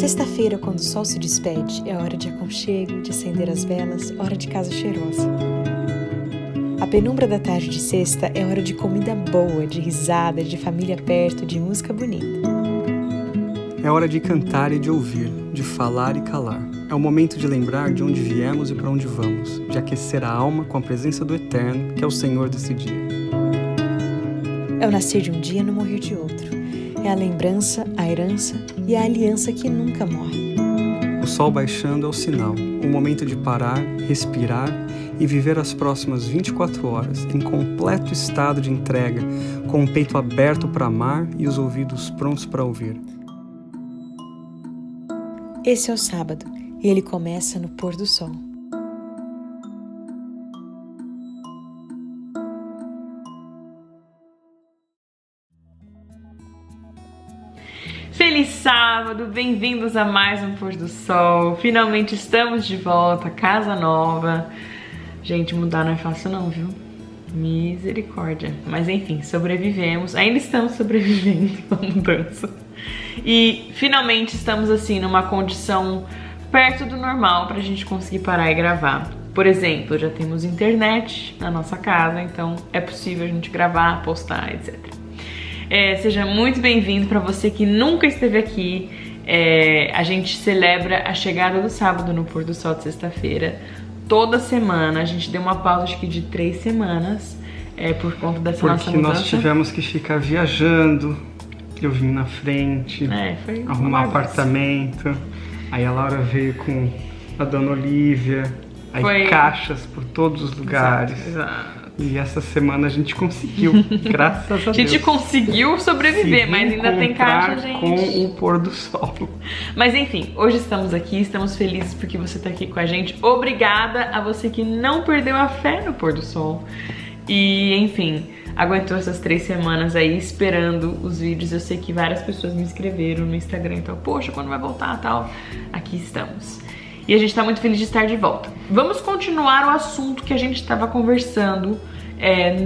Sexta-feira, quando o sol se despede, é hora de aconchego, de acender as velas, hora de casa cheirosa. A penumbra da tarde de sexta é hora de comida boa, de risada, de família perto, de música bonita. É hora de cantar e de ouvir, de falar e calar. É o momento de lembrar de onde viemos e para onde vamos, de aquecer a alma com a presença do Eterno, que é o Senhor desse dia. É o nascer de um dia e no morrer de outro. É a lembrança, a herança e a aliança que nunca morre. O sol baixando é o sinal, o momento de parar, respirar e viver as próximas 24 horas em completo estado de entrega, com o peito aberto para amar e os ouvidos prontos para ouvir. Esse é o sábado e ele começa no pôr do sol. Feliz sábado, bem-vindos a mais um Pôr do Sol. Finalmente estamos de volta, casa nova. Gente, mudar não é fácil não, viu? Misericórdia. Mas enfim, sobrevivemos, ainda estamos sobrevivendo com a mudança. E finalmente estamos assim numa condição perto do normal pra gente conseguir parar e gravar. Por exemplo, já temos internet na nossa casa, então é possível a gente gravar, postar, etc. Seja muito bem-vindo. Para você que nunca esteve aqui, a gente celebra a chegada do sábado no pôr do sol de sexta-feira. Toda semana, a gente deu uma pausa acho que de 3 semanas por conta dessa nossa mudança. Porque nós tivemos que ficar viajando, eu vim na frente, foi arrumar apartamento, aí a Laura veio com a Dona Olivia, aí caixas por todos os lugares. Exato. E essa semana a gente conseguiu, graças a Deus. A gente conseguiu sobreviver, mas ainda tem caixa, gente. Com o pôr do sol. Mas enfim, hoje estamos aqui, estamos felizes porque você está aqui com a gente. Obrigada a você que não perdeu a fé no pôr do sol. E enfim, aguentou essas 3 semanas aí esperando os vídeos. Eu sei que várias pessoas me escreveram no Instagram, então, poxa, quando vai voltar tal? Aqui estamos. E a gente tá muito feliz de estar de volta. Vamos continuar o assunto que a gente estava conversando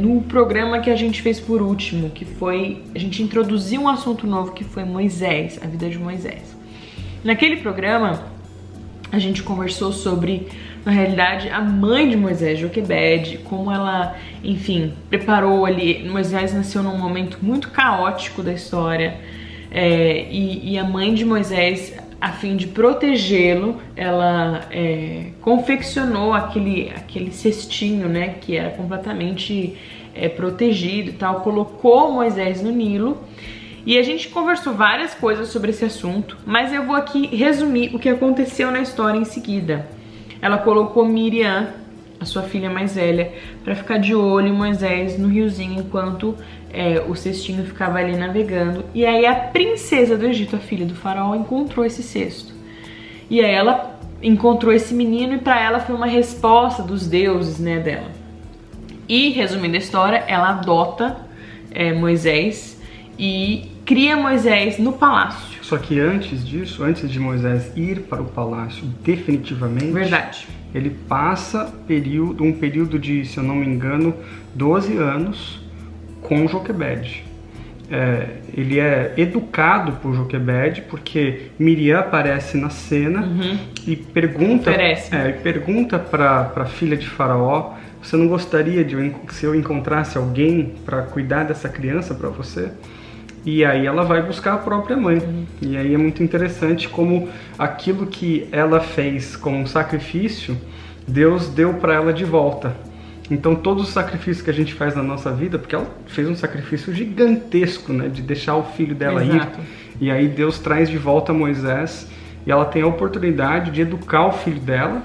no programa que a gente fez por último, que foi... A gente introduziu um assunto novo que foi Moisés, a vida de Moisés. Naquele programa, a gente conversou sobre, na realidade, a mãe de Moisés, Joquebede, como ela, enfim, preparou ali. Moisés nasceu num momento muito caótico da história, e a mãe de Moisés, a fim de protegê-lo, ela confeccionou aquele cestinho, né, que era completamente protegido e tal, colocou Moisés no Nilo. E a gente conversou várias coisas sobre esse assunto, mas eu vou aqui resumir o que aconteceu na história em seguida. Ela colocou Miriam, a sua filha mais velha, para ficar de olho em Moisés no riozinho enquanto o cestinho ficava ali navegando. E aí a princesa do Egito, a filha do faraó, encontrou esse cesto. E aí ela encontrou esse menino e para ela foi uma resposta dos deuses, né, dela. E, resumindo a história, ela adota Moisés e cria Moisés no palácio. Só que antes disso, antes de Moisés ir para o palácio definitivamente... Verdade. Ele passa um período de, se eu não me engano, 12 anos com Joquebede. Ele é educado por Joquebede porque Miriam aparece na cena e pergunta para a filha de Faraó: você não gostaria se eu encontrasse alguém para cuidar dessa criança para você? E aí ela vai buscar a própria mãe. E aí é muito interessante como aquilo que ela fez como um sacrifício, Deus deu para ela de volta. Então todos os sacrifícios que a gente faz na nossa vida, porque ela fez um sacrifício gigantesco, né, de deixar o filho dela ir. E aí Deus traz de volta Moisés e ela tem a oportunidade de educar o filho dela,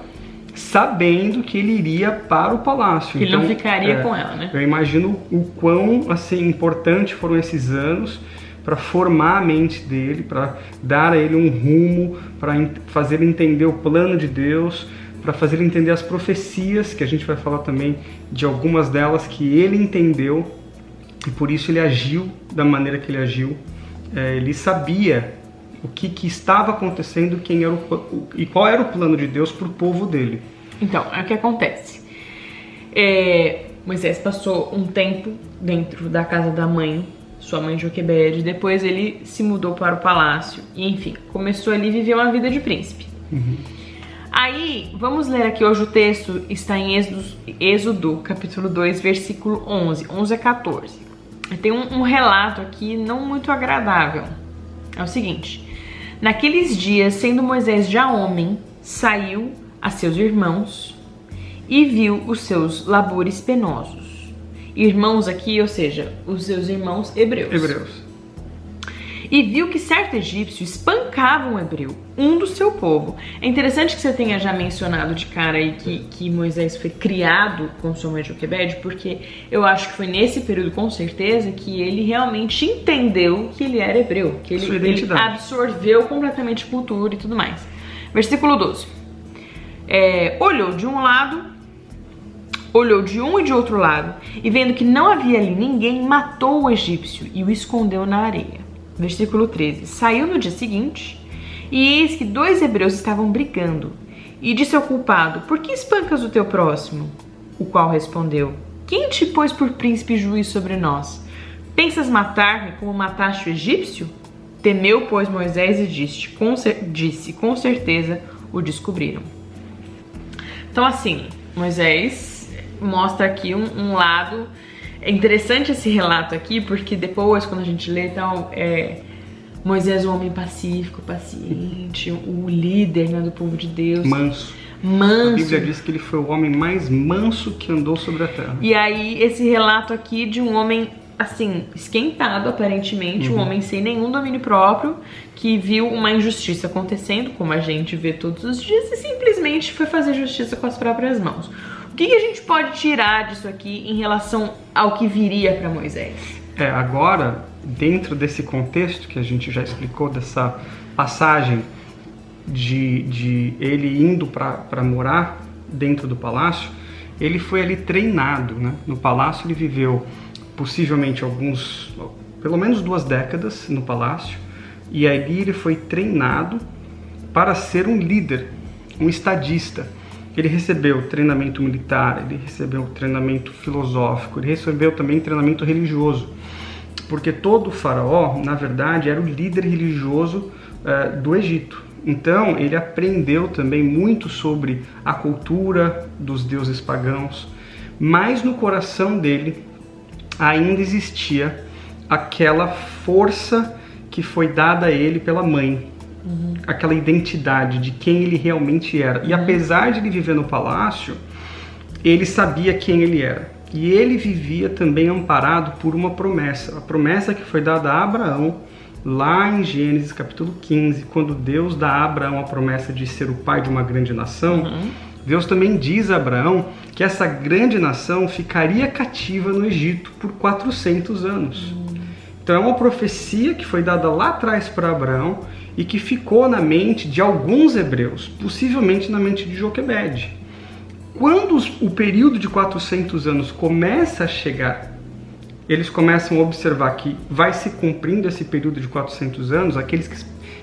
sabendo que ele iria para o palácio. Que ele não ficaria com ela, né? Eu imagino o quão assim, importante foram esses anos para formar a mente dele, para dar a ele um rumo, para fazer ele entender o plano de Deus, para fazer ele entender as profecias, que a gente vai falar também de algumas delas que ele entendeu, e por isso ele agiu da maneira que ele agiu. Ele sabia o que estava acontecendo, e qual era o plano de Deus para o povo dele. Então, é o que acontece. Moisés passou um tempo dentro da casa da mãe sua mãe Joquebede. Depois ele se mudou para o palácio e, enfim, começou ali a viver uma vida de príncipe. Aí, vamos ler aqui hoje o texto, está em Êxodo, capítulo 2, versículo 11 a 14. Tem um relato aqui não muito agradável. É o seguinte: naqueles dias, sendo Moisés já homem, saiu a seus irmãos e viu os seus labores penosos. Irmãos aqui, ou seja, os seus irmãos hebreus. E viu que certo egípcio espancava um hebreu, um do seu povo. É interessante que você tenha já mencionado de cara aí que Moisés foi criado com sua mãe Joquebede, porque eu acho que foi nesse período, com certeza, que ele realmente entendeu que ele era hebreu, que ele absorveu completamente cultura e tudo mais. Versículo 12. Olhou de um lado, olhou de um e de outro lado, e vendo que não havia ali ninguém, matou o egípcio e o escondeu na areia. Versículo 13. Saiu no dia seguinte, e eis que 2 hebreus estavam brigando. E disse ao culpado: por que espancas o teu próximo? O qual respondeu: quem te pôs por príncipe e juiz sobre nós? Pensas matar-me como mataste o egípcio? Temeu, pois, Moisés e disse, com certeza o descobriram. Então, assim, Moisés mostra aqui um lado. É interessante esse relato aqui, porque depois, quando a gente lê, então, Moisés, um homem pacífico, paciente, o líder, né, do povo de Deus. Manso. A Bíblia diz que ele foi o homem mais manso que andou sobre a terra. E aí, esse relato aqui de um homem, assim, esquentado, aparentemente, um homem sem nenhum domínio próprio, que viu uma injustiça acontecendo, como a gente vê todos os dias, e simplesmente foi fazer justiça com as próprias mãos. O que a gente pode tirar disso aqui em relação ao que viria para Moisés? Agora, dentro desse contexto que a gente já explicou, dessa passagem de ele indo para morar dentro do palácio, ele foi ali treinado, né? No palácio ele viveu possivelmente pelo menos 2 décadas no palácio, e ali ele foi treinado para ser um líder, um estadista. Ele recebeu treinamento militar, ele recebeu treinamento filosófico, ele recebeu também treinamento religioso, porque todo faraó, na verdade, era o líder religioso do Egito. Então, ele aprendeu também muito sobre a cultura dos deuses pagãos, mas no coração dele ainda existia aquela força que foi dada a ele pela mãe. Aquela identidade de quem ele realmente era. E apesar de ele viver no palácio, ele sabia quem ele era. E ele vivia também amparado por uma promessa. A promessa que foi dada a Abraão, lá em Gênesis capítulo 15, quando Deus dá a Abraão a promessa de ser o pai de uma grande nação, Deus também diz a Abraão que essa grande nação ficaria cativa no Egito por 400 anos. Então é uma profecia que foi dada lá atrás para Abraão, e que ficou na mente de alguns hebreus, possivelmente na mente de Joquebede. Quando o período de 400 anos começa a chegar, eles começam a observar que vai se cumprindo esse período de 400 anos, aqueles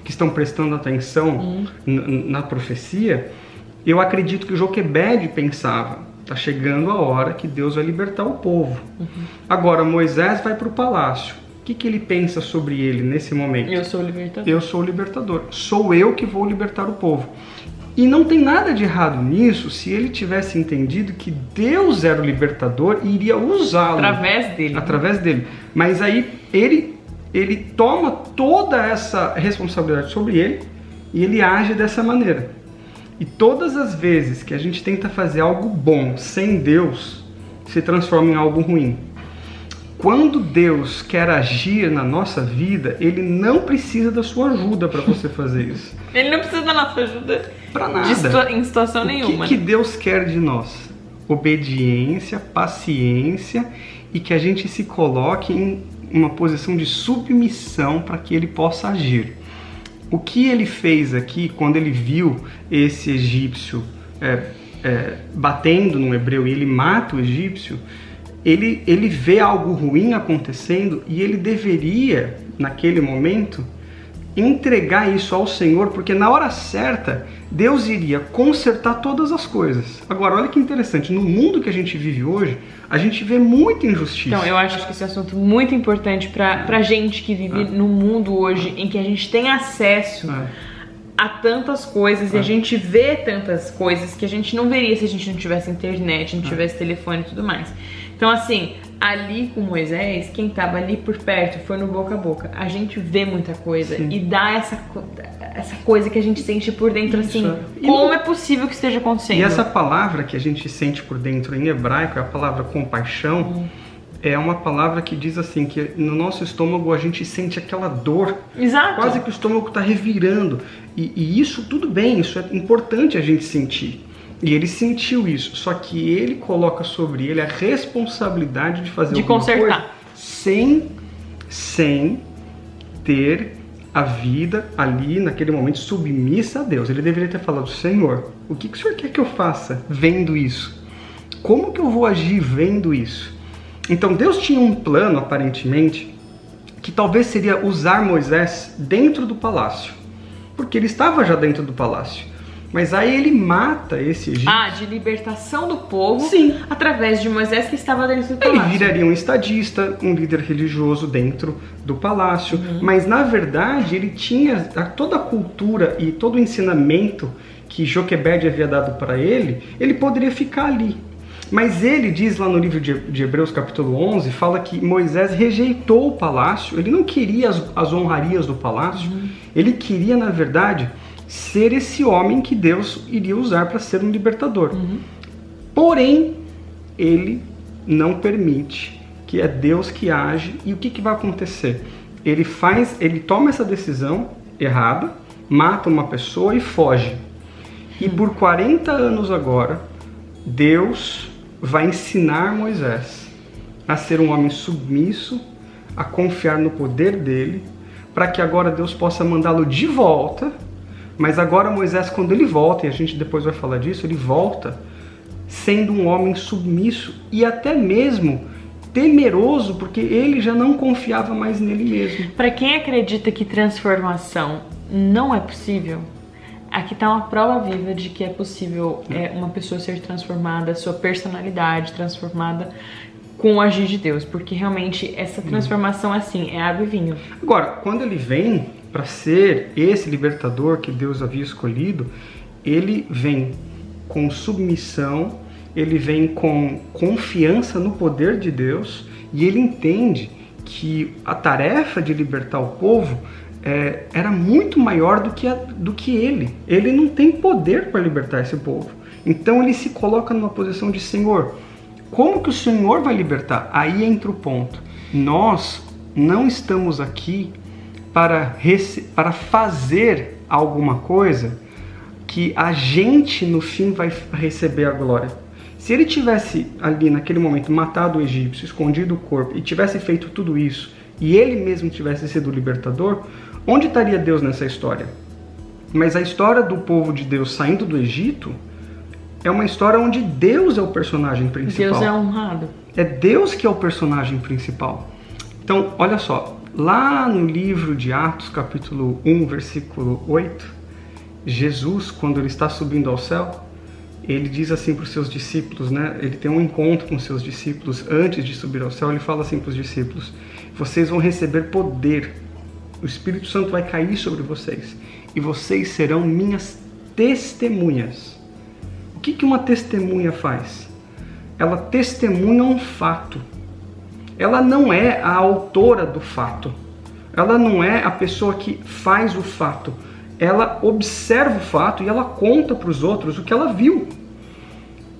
que estão prestando atenção na profecia, eu acredito que Joquebede pensava: está chegando a hora que Deus vai libertar o povo. Agora Moisés vai para o palácio. O que ele pensa sobre ele nesse momento? Eu sou o libertador. Eu sou o libertador. Sou eu que vou libertar o povo. E não tem nada de errado nisso se ele tivesse entendido que Deus era o libertador e iria usá-lo. Através dele. Mas aí ele toma toda essa responsabilidade sobre ele e ele age dessa maneira. E todas as vezes que a gente tenta fazer algo bom sem Deus, se transforma em algo ruim. Quando Deus quer agir na nossa vida, Ele não precisa da sua ajuda para você fazer isso. Ele não precisa da nossa ajuda para nada. Em situação nenhuma. O que Deus quer de nós? Obediência, paciência e que a gente se coloque em uma posição de submissão para que Ele possa agir. O que Ele fez aqui quando Ele viu esse egípcio batendo no hebreu e Ele mata o egípcio, ele vê algo ruim acontecendo e ele deveria, naquele momento, entregar isso ao Senhor, porque na hora certa Deus iria consertar todas as coisas. Agora, olha que interessante, no mundo que a gente vive hoje, a gente vê muita injustiça. Então, eu acho que esse é um assunto muito importante pra gente que vive no mundo hoje, em que a gente tem acesso a tantas coisas e a gente vê tantas coisas que a gente não veria se a gente não tivesse internet, não tivesse telefone e tudo mais. Então, assim, ali com Moisés, quem tava ali por perto foi no boca a boca. A gente vê muita coisa e dá essa coisa que a gente sente por dentro, assim, como é possível que esteja acontecendo? E essa palavra que a gente sente por dentro em hebraico, é a palavra compaixão, é uma palavra que diz assim, que no nosso estômago a gente sente aquela dor. Exato. Quase que o estômago está revirando. E isso tudo bem, isso é importante a gente sentir. E ele sentiu isso, só que ele coloca sobre ele a responsabilidade de fazer alguma coisa sem ter a vida ali, naquele momento, submissa a Deus. Ele deveria ter falado, Senhor, o que o Senhor quer que eu faça vendo isso? Como que eu vou agir vendo isso? Então Deus tinha um plano, aparentemente, que talvez seria usar Moisés dentro do palácio, porque ele estava já dentro do palácio. Mas aí ele mata esse egípcio. De libertação do povo. Sim. Através de Moisés que estava dentro do palácio. Ele viraria um estadista, um líder religioso dentro do palácio. Mas na verdade ele tinha toda a cultura e todo o ensinamento que Joquebede havia dado para ele poderia ficar ali. Mas ele diz lá no livro de Hebreus capítulo 11, fala que Moisés rejeitou o palácio, ele não queria as honrarias do palácio, ele queria na verdade ser esse homem que Deus iria usar para ser um libertador. Porém, ele não permite, que é Deus que age. E o que vai acontecer? Ele toma essa decisão errada, mata uma pessoa e foge. E por 40 anos agora, Deus vai ensinar Moisés a ser um homem submisso, a confiar no poder dele, para que agora Deus possa mandá-lo de volta. Mas agora Moisés, quando ele volta, e a gente depois vai falar disso, ele volta sendo um homem submisso e até mesmo temeroso, porque ele já não confiava mais nele mesmo. Para quem acredita que transformação não é possível, aqui está uma prova viva de que é possível uma pessoa ser transformada, sua personalidade transformada com o agir de Deus, porque realmente essa transformação assim, é água e vinho. Agora, quando ele vem para ser esse libertador que Deus havia escolhido, ele vem com submissão, ele vem com confiança no poder de Deus, e ele entende que a tarefa de libertar o povo era muito maior do que ele. Ele não tem poder para libertar esse povo. Então ele se coloca numa posição de Senhor, como que o Senhor vai libertar? Aí entra o ponto. Nós não estamos aqui para fazer alguma coisa que a gente no fim vai receber a glória. Se ele tivesse ali naquele momento matado o egípcio, escondido o corpo e tivesse feito tudo isso, e ele mesmo tivesse sido o libertador, onde estaria Deus nessa história? Mas a história do povo de Deus saindo do Egito é uma história onde Deus é o personagem principal. Deus é honrado. É Deus que é o personagem principal. Então, olha só, lá no livro de Atos, capítulo 1, versículo 8, Jesus, quando ele está subindo ao céu, ele diz assim para os seus discípulos, né? Ele tem um encontro com os seus discípulos antes de subir ao céu, ele fala assim para os discípulos: vocês vão receber poder, o Espírito Santo vai cair sobre vocês, e vocês serão minhas testemunhas. O que uma testemunha faz? Ela testemunha um fato. Ela não é a autora do fato. Ela não é a pessoa que faz o fato. Ela observa o fato e ela conta para os outros o que ela viu.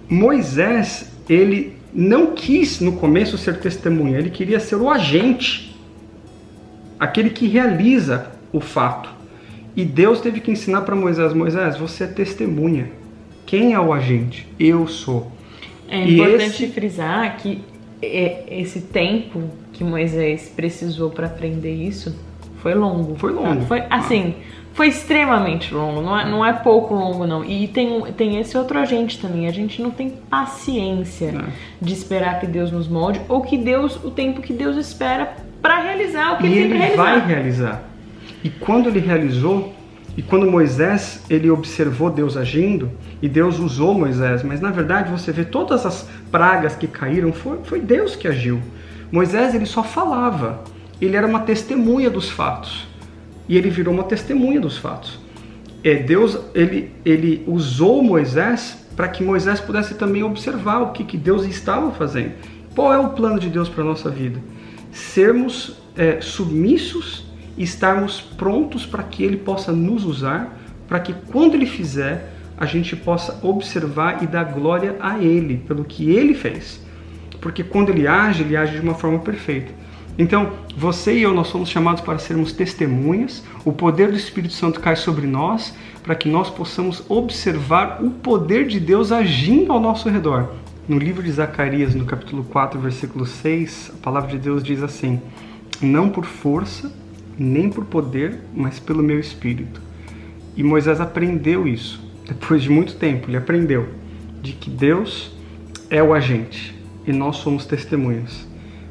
Moisés, ele não quis no começo ser testemunha, ele queria ser o agente, aquele que realiza o fato. E Deus teve que ensinar para Moisés: Moisés, você é testemunha. Quem é o agente? Eu sou. É importante frisar que esse tempo que Moisés precisou para aprender isso foi longo. Foi longo. Foi assim, foi extremamente longo, não é pouco longo não. E tem esse outro agente também, a gente não tem paciência de esperar que Deus nos molde, ou que o tempo que Deus espera para realizar o que ele tem para realizar. Vai realizar. E quando ele realizou, e quando Moisés ele observou Deus agindo, e Deus usou Moisés, mas na verdade você vê todas as pragas que caíram, foi Deus que agiu. Moisés ele só falava, ele era uma testemunha dos fatos, e ele virou uma testemunha dos fatos. Deus ele usou Moisés para que Moisés pudesse também observar o que Deus estava fazendo. Qual é o plano de Deus para a nossa vida? Sermos submissos e estarmos prontos para que Ele possa nos usar, para que quando Ele fizer, a gente possa observar e dar glória a Ele, pelo que Ele fez. Porque quando Ele age de uma forma perfeita. Então, você e eu, nós somos chamados para sermos testemunhas, o poder do Espírito Santo cai sobre nós, para que nós possamos observar o poder de Deus agindo ao nosso redor. No livro de Zacarias, no capítulo 4, versículo 6, a palavra de Deus diz assim: não por força, nem por poder, mas pelo meu Espírito. E Moisés aprendeu isso. Depois de muito tempo, ele aprendeu de que Deus é o agente e nós somos testemunhas.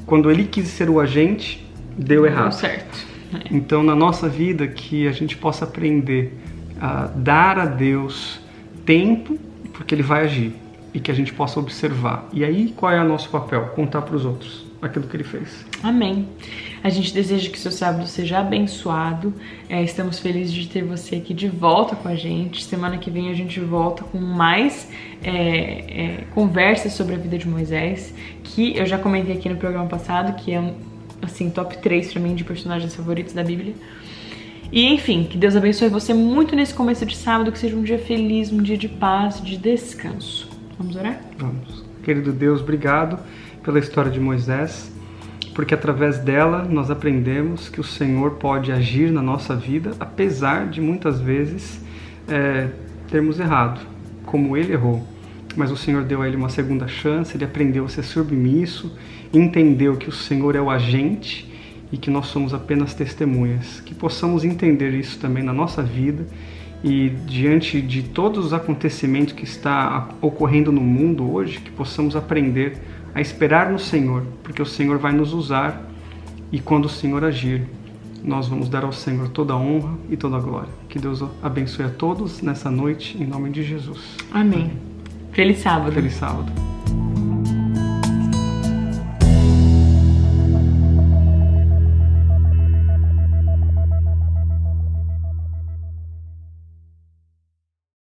Quando ele quis ser o agente, deu errado. Deu certo. Então, na nossa vida, que a gente possa aprender a dar a Deus tempo, porque Ele vai agir, e que a gente possa observar. E aí, qual é o nosso papel? Contar para os outros aquilo que Ele fez. Amém. A gente deseja que seu sábado seja abençoado. Estamos felizes de ter você aqui de volta com a gente. Semana que vem a gente volta com mais conversas sobre a vida de Moisés, que eu já comentei aqui no programa passado, que é assim, top 3 pra mim de personagens favoritos da Bíblia. E enfim, que Deus abençoe você muito nesse começo de sábado, que seja um dia feliz, um dia de paz, de descanso. Vamos orar? Vamos. Querido Deus, obrigado pela história de Moisés, porque através dela nós aprendemos que o Senhor pode agir na nossa vida, apesar de muitas vezes termos errado, como ele errou. Mas o Senhor deu a ele uma segunda chance, ele aprendeu a ser submisso, entendeu que o Senhor é o agente e que nós somos apenas testemunhas. Que possamos entender isso também na nossa vida e diante de todos os acontecimentos que está ocorrendo no mundo hoje, que possamos aprender a esperar no Senhor, porque o Senhor vai nos usar e quando o Senhor agir, nós vamos dar ao Senhor toda a honra e toda a glória. Que Deus abençoe a todos nessa noite, em nome de Jesus. Amém. Feliz sábado. Feliz sábado.